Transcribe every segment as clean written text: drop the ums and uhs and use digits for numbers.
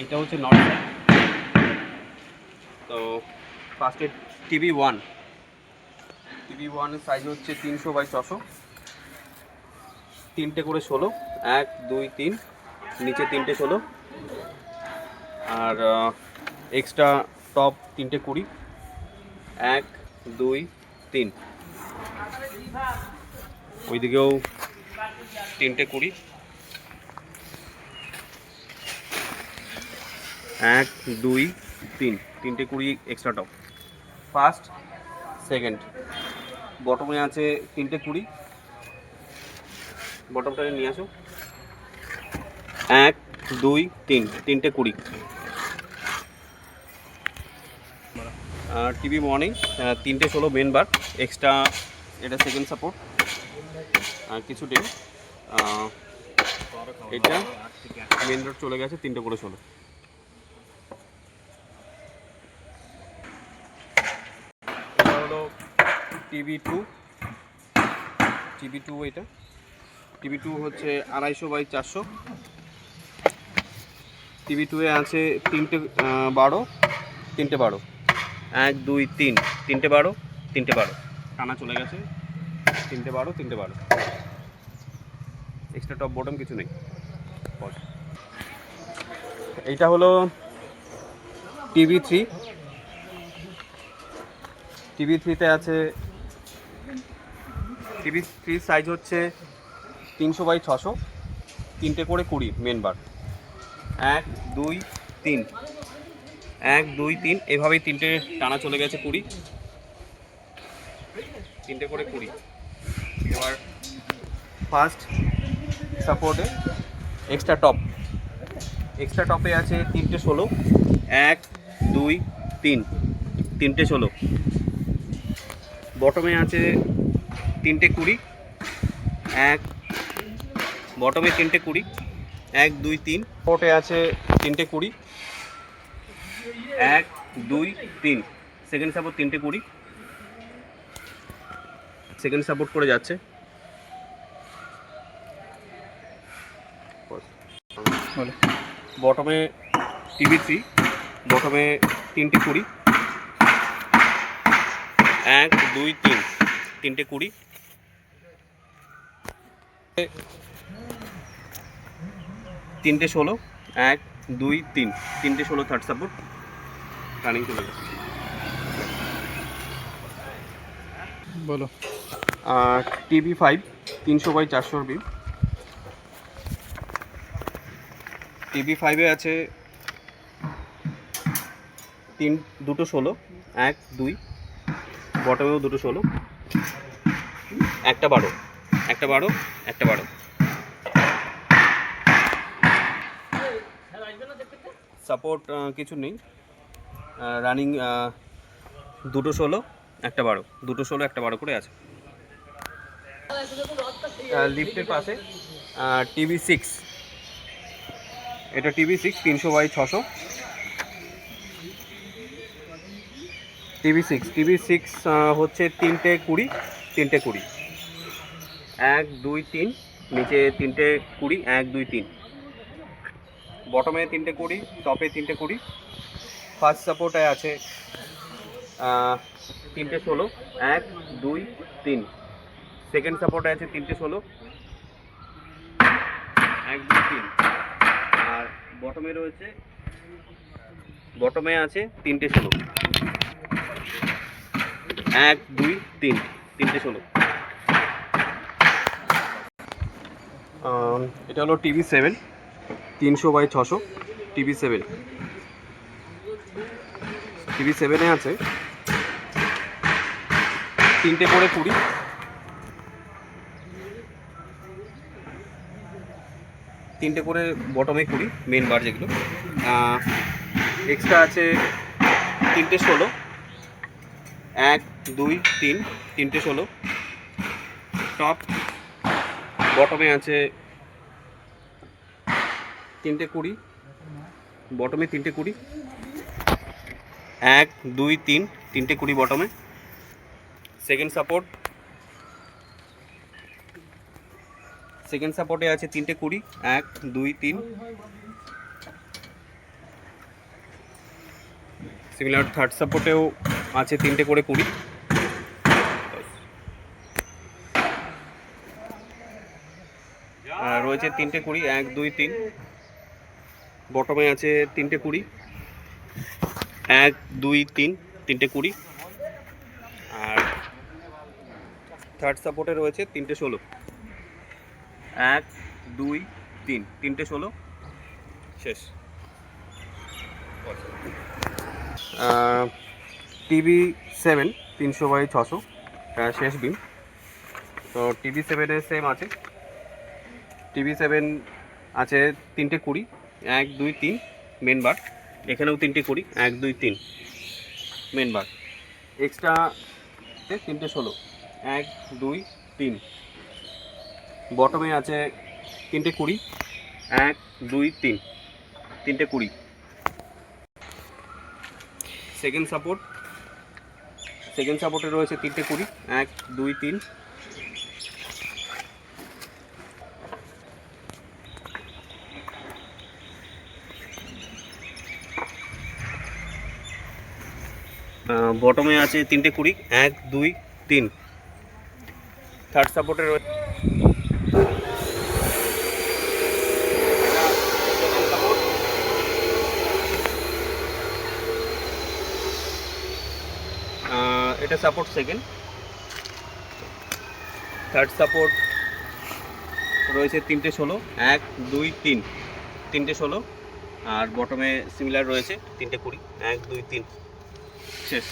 এটা হচ্ছে north side. তো ফার্স্টে টিভি 1 সাইজ হচ্ছে 300x600, 3টে করে 16, 1 2 3, নিচে 3টে 16, আর এক্সট্রা টপ 3টে 20, 1 2 3, ওইদিকেও 3টে 20, 1 2 3, 3টে 20 এক্সট্রা টপ। ফার্স্ট সেকেন্ড বটমে আছে 3টে 20, বটমটাকে নিয়ে আসো, 1 2 3, 3টে 20। টিভি মর্নিং 3টে 16 মেন বার, এক্সট্রা এটা সেকেন্ড সাপোর্ট, আর কিছু ডে এটা মেন রোড চলে গেছে 3টে করে 16। এটা হলো টিভি 2, এটা টিভি 2 হচ্ছে 250x400। টিভি 2 এ আছে 3টে 12, 3টে 12, 1 2 3, 3টে 12, 3টে 12 টানা চলে গেছে, 3টে 12, 3টে 12, এক্সট্রা টপ বটম কিছু নেই। এইটা হলো টিভি 3 আছে, টিভি 3 সাইজ হচ্ছে 300x600, 3টে করে 20 মেন বার, 1 2 3, 1 2 3, এভাবেই 3টে টানা চলে গেছে 20, 3টে করে 20। এবার ফার্স্ট সাপোর্টে এক্সট্রা টপে আছে 3টে 16, 1 2 3, 3টে 16। বটমে আছে 3টে 20, 1 বটমে 3টে 20, 1 2 3, সাপোর্টে আছে 3টে 20, 1 2 3, সেকেন্ড সাপোর্ট 3টে 20, সেকেন্ড সাপোর্ট করে যাচ্ছে। বটমে টিভি 3, বটমে 3টে 20, 1 2 3, 3টে 20, 3টে 16, 1 2 3, 3টে 16 থার্ড সাপোর্ট রানিং চলে গেছে। বলো। আর টিভি 5 300x400 বিম। টিভি 5 এ আছে দুটো 16, 1 2, বটমেও দুটো 16, একটা 12, একটা 12, একটা 12। সাপোর্ট কিছু নেই, রানিং দুটো 16, একটা 12, দুটো 16 একটা 12 করে আছে। লিফটের পাশে টিভি 6, এটা টিভি 6 300x600। টিভি 6 হচ্ছে 3টে 20, 3টে 20, 1 2 3, নিচে 3টে 20, 1 2 3, বটমে 3টে 20, টপে 3টে 20। ফার্স্ট সাপোর্টে আছে 3টে 16, 1 2 3, সেকেন্ড সাপোর্টে আছে 3টে 16, 1 2 3, আর বটমে রয়েছে, বটমে আছে 3টে 16, 1 2 3, 3টে 16। এটা হলো টিভি 7 300x600, টিভি 7। টিভি 7-এ আছে 3টে করে 20, 3টে করে বটমে 20 মেন বার যেগুলো, এক্সট্রা আছে 3টে 16, 1 2 3, 3টে 16। টপ বটমে আছে 3টে 20, বটমে 3টে 20, 1 2 3, 3টে 20 বটমে। সেকেন্ড সাপোর্টে আছে 3টে 20, 1 2 3, সিমিলার থার্ড সাপোর্টেও আছে 3টে করে 20। রয়েছে 3টে 20, 1 2 3। বটমে আছে 3টে 20, 1 2 3, 3টে 20। আর থার্ড সাপোর্টে রয়েছে 3টে 16, 1 2 3, 3টে 16। শেষ। TB7 300/600 শেষ বিম। তো TB7 এর সেম আছে। TB7 আছে 3টে 20, 1 2 3 মেন বার। এখানেও 3টে 20, 1 2 3 মেন বার। এক্সট্রা 3টে 16, 1 2 3। বটমে আছে 3টে 20, 1 2 3, 3টে 20। সেকেন্ড সাপোর্টে রয়েছে 3টে 20, 1 2 3। বটমে আছে 3টে 20, 1 2 3। থার্ড সাপোর্টে রয়েছে এটা সাপোর্ট সেকেন্ড। থার্ড সাপোর্ট রয়েছে 3টে 16, 1 2 3, 3টে 16। আর বটমে সিমিলার রয়েছে 3টে 20, 1 2 3। শেষ।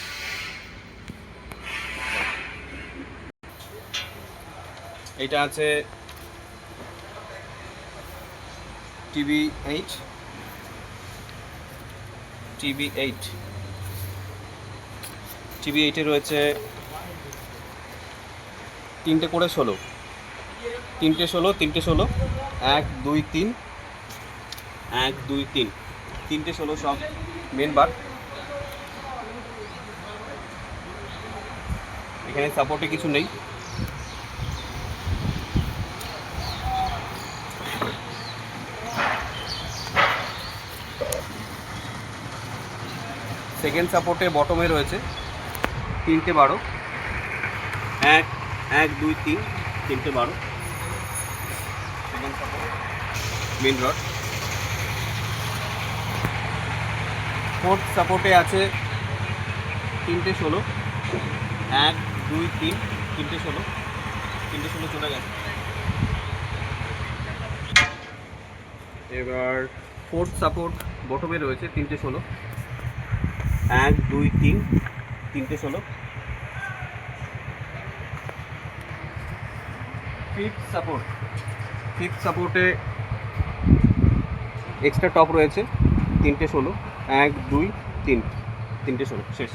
এটা আছে TB8 TB8 এ রয়েছে 3টে করে 16, 3টে 16, 3টে 16, 1 2 3, 1 2 3, 3টে 16 সব মেন বার। এখানে সাপোর্টে কিছু নেই। সেকেন্ড সাপোর্টে বটমে রয়েছে 3টে 12, 1 1 2 3, 3টে 12। Second support main rod. Fourth সাপোর্টে আছে 3টে 16, 1 2 3, 3টে 16, 3টে 16 চলে গেছে। এবার ফোর্থ সাপোর্ট বটমে রয়েছে 3টে 16, 1 2 3, 3টে 16। ফিফথ সাপোর্টে এক্সট্রা টপ রয়েছে 3টে 16, 1 2 3, 3টে 16। শেষ।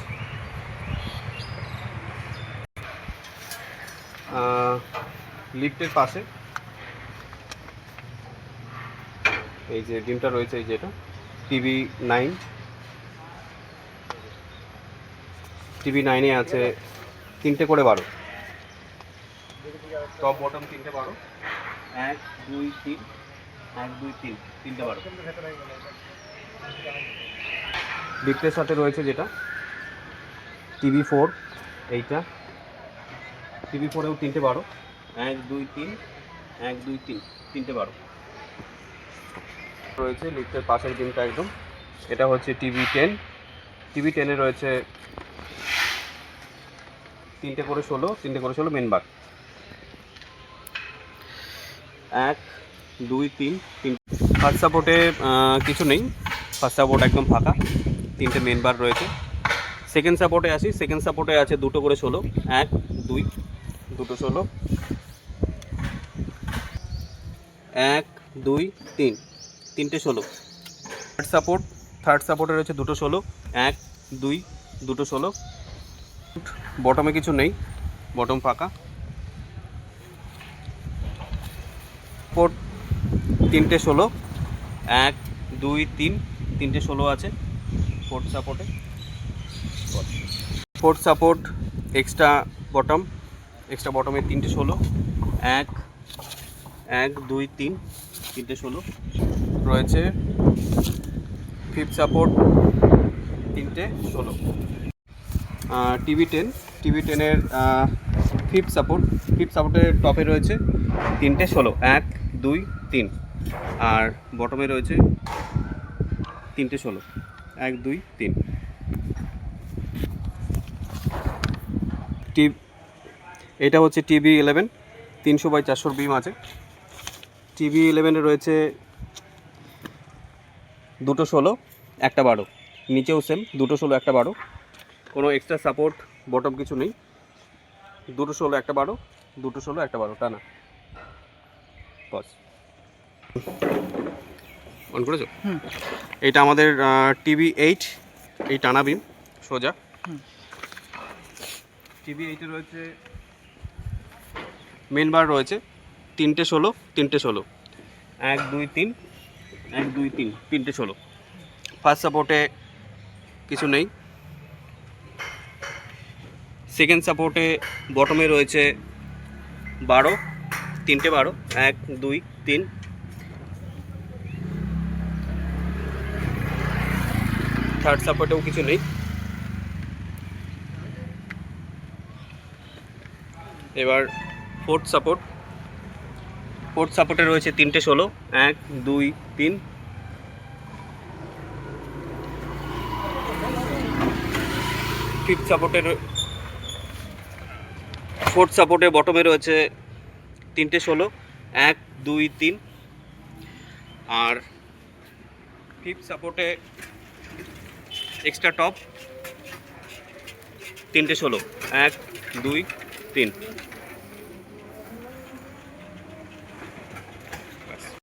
লিফটের পাশে এই যে ডিমটা রয়েছে, এই যেটা TB9 আছে 3টে করে 12, টপ বটম 3টে 12, 1 2 3, 1 2 3, 3টে 12। লিফটের সাথে রয়েছে যেটা TB4, এইটা TB4এও 3টে 12, 1 2 3, 1 2 3, 3টে 12 রয়েছে। লিফটের পাশের ডিমটা একদম, এটা হচ্ছে TB10 রয়েছে 3টে করে 16, 3টে করে 16 মেন বার। 1 2 3, 3। ফার্স্ট সাপোর্টে কিছু নেই, ফার্স্ট সাপোর্ট একদম ফাঁকা, 3টে মেন বার রয়েছে। সেকেন্ড সাপোর্টে আসি। সেকেন্ড সাপোর্টে আছে 2টো করে 16, 1 2, 2টো 16, 1 2 3, 3টে 16। থার্ড সাপোর্টে রয়েছে 2টো 16, 1 2, 2টো 16। বটমে কিছু নেই, বটম ফাঁকা। ফোর্থ 3টে 16, 1 2 3, 3টে 16 আছে ফোর্থ সাপোর্ট এক্সট্রা বটমে 3টে 16, 1 1 2 3, 3টে 16 রয়েছে। ফিফথ সাপোর্ট তিনটে 16। টিভি 10 ফিফথ সাপোর্টের টপে রয়েছে তিনটে 16, 1 2 3, আর বটমে রয়েছে তিনটে 16, 1 2 3। এটা হচ্ছে টিভি 11 300/400 বিম আছে। টিভি 11-এ রয়েছে দুটো 16, একটা 12, নিচেও সেম দুটো 16 একটা 12, কোনো এক্সট্রা সাপোর্ট বটম কিছু নেই। দুটো 16 একটা 12, দুটো 16 একটা 12 টানা। বস অন করেছো? এইটা আমাদের টিভি 8, এই টানা বিম সোজা। টিভি 8-এ রয়েছে মেন বার রয়েছে তিনটে 16, তিনটে 16, 1 2 3, 1 2 3, তিনটে 16। ফার্স্ট সাপোর্টে কিছু নেই। সেকেন্ড সাপোর্টে বটমে রয়েছে 12, তিনটে 12, 1 2 3। থার্ড সাপোর্টেও কিছু নেই। এবার ফোর্থ সাপোর্টে রয়েছে তিনটে 16, 1 2 3। ফোর্থ সাপোর্টে বটমে রয়েছে তিনটে 16, 1 2 3, আর ফিফথ সাপোর্টে এক্সট্রা টপ তিনটে 16, 1 2 3।